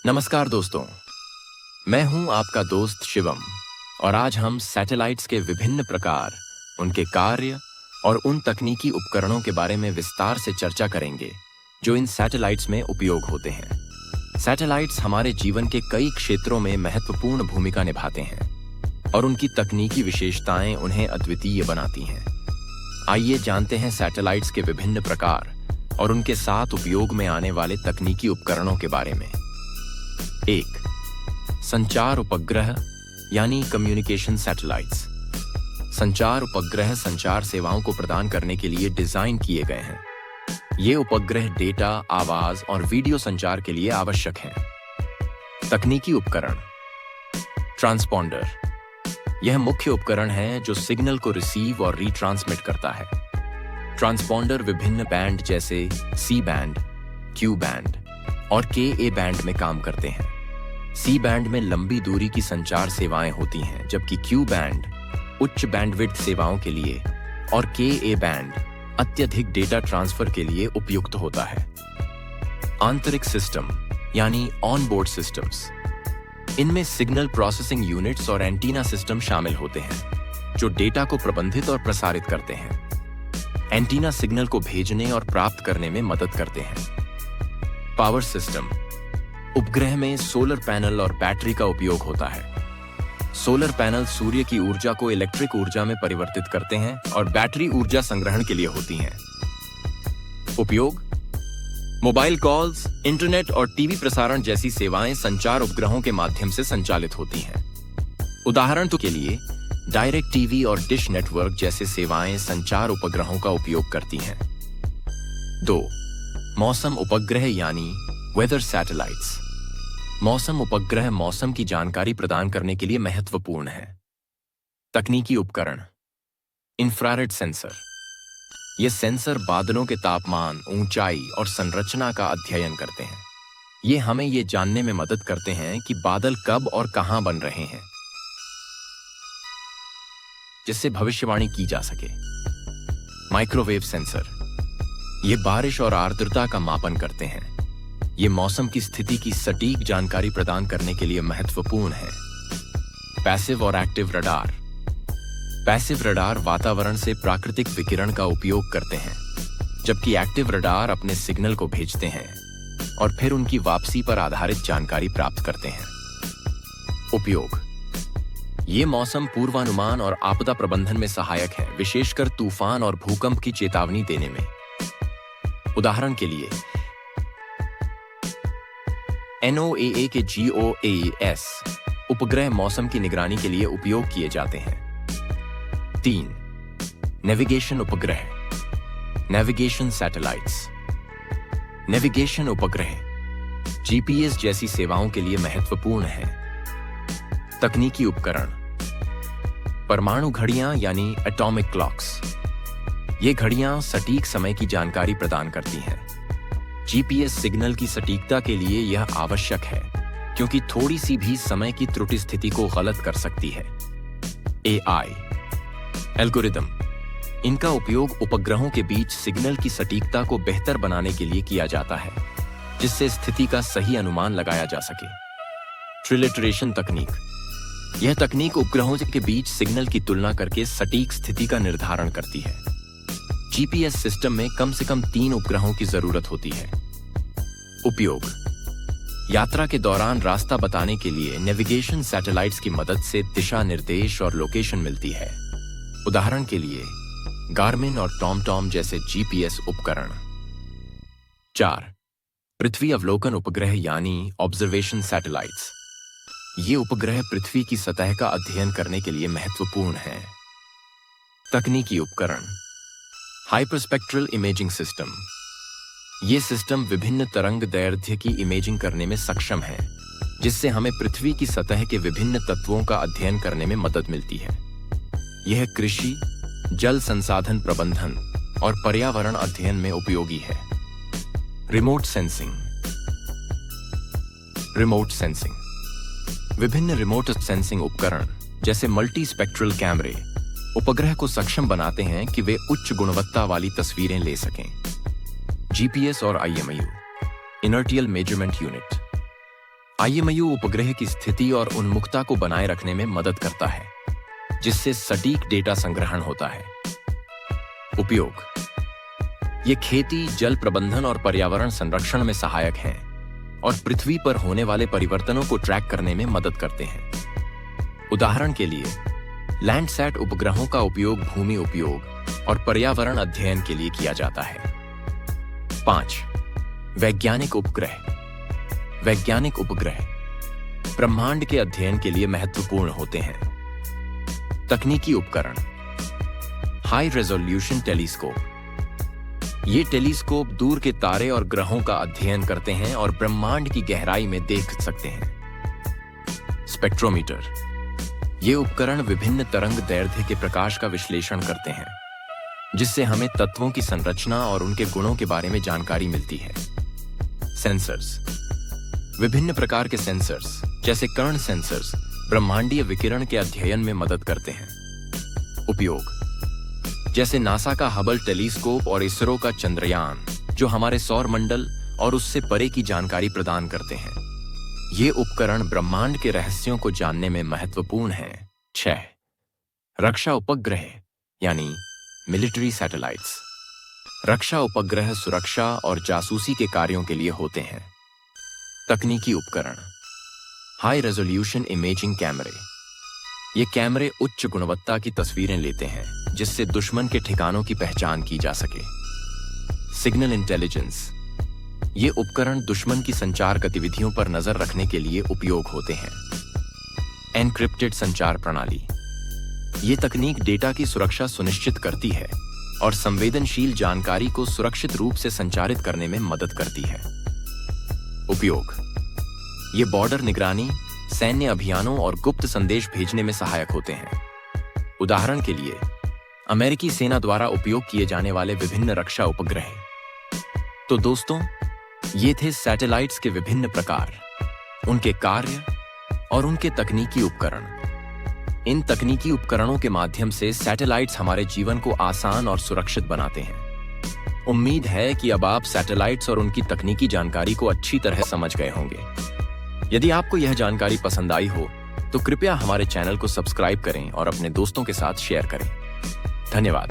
नमस्कार दोस्तों, मैं हूं आपका दोस्त शिवम और आज हम सैटेलाइट्स के विभिन्न प्रकार, उनके कार्य और उन तकनीकी उपकरणों के बारे में विस्तार से चर्चा करेंगे जो इन सैटेलाइट्स में उपयोग होते हैं। सैटेलाइट्स हमारे जीवन के कई क्षेत्रों में महत्वपूर्ण भूमिका निभाते हैं और उनकी तकनीकी विशेषताएं उन्हें अद्वितीय बनाती हैं। आइए जानते हैं सैटेलाइट्स के विभिन्न प्रकार और उनके साथ उपयोग में आने वाले तकनीकी उपकरणों के बारे में। 1. संचार उपग्रह यानी कम्युनिकेशन सैटेलाइट्स। संचार उपग्रह संचार सेवाओं को प्रदान करने के लिए डिजाइन किए गए हैं। ये उपग्रह डेटा, आवाज और वीडियो संचार के लिए आवश्यक हैं। तकनीकी उपकरण। ट्रांसपॉन्डर। यह मुख्य उपकरण है जो सिग्नल को रिसीव और रीट्रांसमिट करता है। ट्रांसपॉन्डर विभिन्न बैंड जैसे सी बैंड, क्यू बैंड और के बैंड में काम करते हैं। सी बैंड में लंबी दूरी की संचार सेवाएं होती हैं, जबकि क्यू बैंड उच्च बैंडविड्थ सेवाओं के लिए और के बैंड अत्यधिक डेटा ट्रांसफर के लिए उपयुक्त होता है। आंतरिक सिस्टम यानी ऑनबोर्ड सिस्टम्स। इनमें सिग्नल प्रोसेसिंग यूनिट्स और एंटीना सिस्टम शामिल होते हैं जो डेटा को प्रबंधित और प्रसारित करते हैं। एंटीना सिग्नल को भेजने और प्राप्त करने में मदद करते हैं। Power system. उपग्रह में सोलर पैनल और बैटरी का उपयोग होता है। सोलर पैनल सूर्य की ऊर्जा को इलेक्ट्रिक ऊर्जा में परिवर्तित करते हैं और बैटरी ऊर्जा संग्रहण के लिए होती हैं। उपयोग। मोबाइल कॉल्स, इंटरनेट और टीवी प्रसारण जैसी सेवाएं संचार उपग्रहों के माध्यम से संचालित होती हैं। उदाहरण के लिए डायरेक्ट टीवी और डिश नेटवर्क जैसे सेवाएं संचार उपग्रहों का उपयोग करती हैं। 2. मौसम उपग्रह यानी वेदर सैटेलाइट्स। मौसम उपग्रह मौसम की जानकारी प्रदान करने के लिए महत्वपूर्ण है। तकनीकी उपकरण। Infrared sensor. ये सेंसर बादलों के तापमान, ऊंचाई और संरचना का अध्ययन करते हैं। ये हमें ये जानने में मदद करते हैं कि बादल कब और कहां बन रहे हैं, जिससे भविष्यवाणी की जा सके। Microwave sensor. ये बारिश और आर्द्रता का मापन करते हैं। ये मौसम की स्थिति की सटीक जानकारी प्रदान करने के लिए महत्वपूर्ण है। पैसिव और एक्टिव रडार। पैसिव रडार वातावरण से प्राकृतिक विकिरण का उपयोग करते हैं, जबकि एक्टिव रडार अपने सिग्नल को भेजते हैं और फिर उनकी वापसी पर आधारित जानकारी प्राप्त करते हैं। उपयोग। ये मौसम पूर्वानुमान और आपदा प्रबंधन में सहायक है, विशेषकर तूफान और भूकंप की चेतावनी देने में। उदाहरण के लिए NOAA के GOAS उपग्रह मौसम की निगरानी के लिए उपयोग किए जाते हैं। 3. नेविगेशन उपग्रह। Navigation satellites. नेविगेशन उपग्रह GPS जैसी सेवाओं के लिए महत्वपूर्ण है। तकनीकी उपकरण। परमाणु घड़ियां यानी एटॉमिक क्लॉक्स। ये घड़ियां सटीक समय की जानकारी प्रदान करती हैं। GPS सिग्नल की सटीकता के लिए यह आवश्यक है, क्योंकि थोड़ी सी भी समय की त्रुटि स्थिति को गलत कर सकती है। AI algorithm. इनका उपयोग उपग्रहों के बीच सिग्नल की सटीकता को बेहतर बनाने के लिए किया जाता है, जिससे स्थिति का सही अनुमान लगाया जा सके। ट्रिलिटरेशन तकनीक। यह तकनीक उपग्रहों के बीच सिग्नल की तुलना करके सटीक स्थिति का निर्धारण करती है। GPS सिस्टम में कम से कम 3 उपग्रहों की जरूरत होती है। उपयोग। यात्रा के दौरान रास्ता बताने के लिए नेविगेशन सैटेलाइट्स की मदद से दिशा निर्देश और लोकेशन मिलती है। उदाहरण के लिए गार्मिन और टॉमटॉम जैसे GPS उपकरण। 4. पृथ्वी अवलोकन उपग्रह यानी ऑब्जर्वेशन सैटेलाइट्स। ये उपग्रह पृथ्वी की सतह का अध्ययन करने के लिए महत्वपूर्ण है। तकनीकी उपकरण। Hyperspectral imaging system. ये सिस्टम विभिन्न तरंग दैर्ध्य की इमेजिंग करने में सक्षम है, जिससे हमें पृथ्वी की सतह के विभिन्न तत्वों का अध्ययन करने में मदद मिलती है। यह कृषि, जल संसाधन प्रबंधन और पर्यावरण अध्ययन में उपयोगी है। Remote sensing. Remote sensing. विभिन्न रिमोट सेंसिंग उपकरण जैसे मल्टी स्पेक्ट्रल कैमरे उपग्रह को सक्षम बनाते हैं कि वे उच्च गुणवत्ता वाली तस्वीरें ले सकें। GPS और IMU inertial measurement unit. IMU उपग्रह की स्थिति और उन्मुखता को बनाए रखने में मदद करता है, जिससे सटीक डेटा संग्रहण होता है। उपयोग: ये खेती, जल प्रबंधन और पर्यावरण संरक्षण में सहायक हैं और पृथ्वी पर होने वाले परिवर्तनों को ट्रैक करने में मदद करते हैं। उदाहरण के लिए, लैंडसैट उपग्रहों का उपयोग भूमि उपयोग और पर्यावरण अध्ययन के लिए किया जाता है। 5. वैज्ञानिक उपग्रह। वैज्ञानिक उपग्रह ब्रह्मांड के अध्ययन के लिए महत्वपूर्ण होते हैं। तकनीकी उपकरण: हाई रेजोल्यूशन टेलीस्कोप। ये टेलीस्कोप दूर के तारे और ग्रहों का अध्ययन करते हैं और ब्रह्मांड की गहराई में देख सकते हैं। स्पेक्ट्रोमीटर। ये उपकरण विभिन्न तरंग दैर्ध्य के प्रकाश का विश्लेषण करते हैं, जिससे हमें तत्वों की संरचना और उनके गुणों के बारे में जानकारी मिलती है। सेंसर्स। विभिन्न प्रकार के सेंसर्स, जैसे कर्ण सेंसर्स, ब्रह्मांडीय विकिरण के अध्ययन में मदद करते हैं। उपयोग: जैसे नासा का हबल टेलीस्कोप और इसरो का चंद्रयान, जो हमारे सौर मंडल और उससे परे की जानकारी प्रदान करते हैं। ये उपकरण ब्रह्मांड के रहस्यों को जानने में महत्वपूर्ण हैं। 6. रक्षा उपग्रह यानी मिलिट्री सैटेलाइट्स। रक्षा उपग्रह सुरक्षा और जासूसी के कार्यों के लिए होते हैं। तकनीकी उपकरण: हाई रेजोल्यूशन इमेजिंग कैमरे। ये कैमरे उच्च गुणवत्ता की तस्वीरें लेते हैं, जिससे दुश्मन के ठिकानों की पहचान की जा सके। Signal intelligence. ये उपकरण दुश्मन की संचार गतिविधियों पर नजर रखने के लिए उपयोग होते हैं। एन्क्रिप्टेड संचार प्रणाली। ये तकनीक डेटा की सुरक्षा सुनिश्चित करती है और संवेदनशील जानकारी को सुरक्षित रूप से संचारित करने में मदद करती है। उपयोग: ये बॉर्डर निगरानी, सैन्य अभियानों और गुप्त संदेश भेजने में सहायक होते हैं। उदाहरण के लिए, अमेरिकी सेना द्वारा उपयोग किए जाने वाले विभिन्न रक्षा उपग्रह। तो दोस्तों, ये थे सैटेलाइट्स के विभिन्न प्रकार, उनके कार्य और उनके तकनीकी उपकरण। इन तकनीकी उपकरणों के माध्यम से सैटेलाइट्स हमारे जीवन को आसान और सुरक्षित बनाते हैं। उम्मीद है कि अब आप सैटेलाइट्स और उनकी तकनीकी जानकारी को अच्छी तरह समझ गए होंगे। यदि आपको यह जानकारी पसंद आई हो, तो कृपया हमारे चैनल को सब्सक्राइब करें और अपने दोस्तों के साथ शेयर करें। धन्यवाद।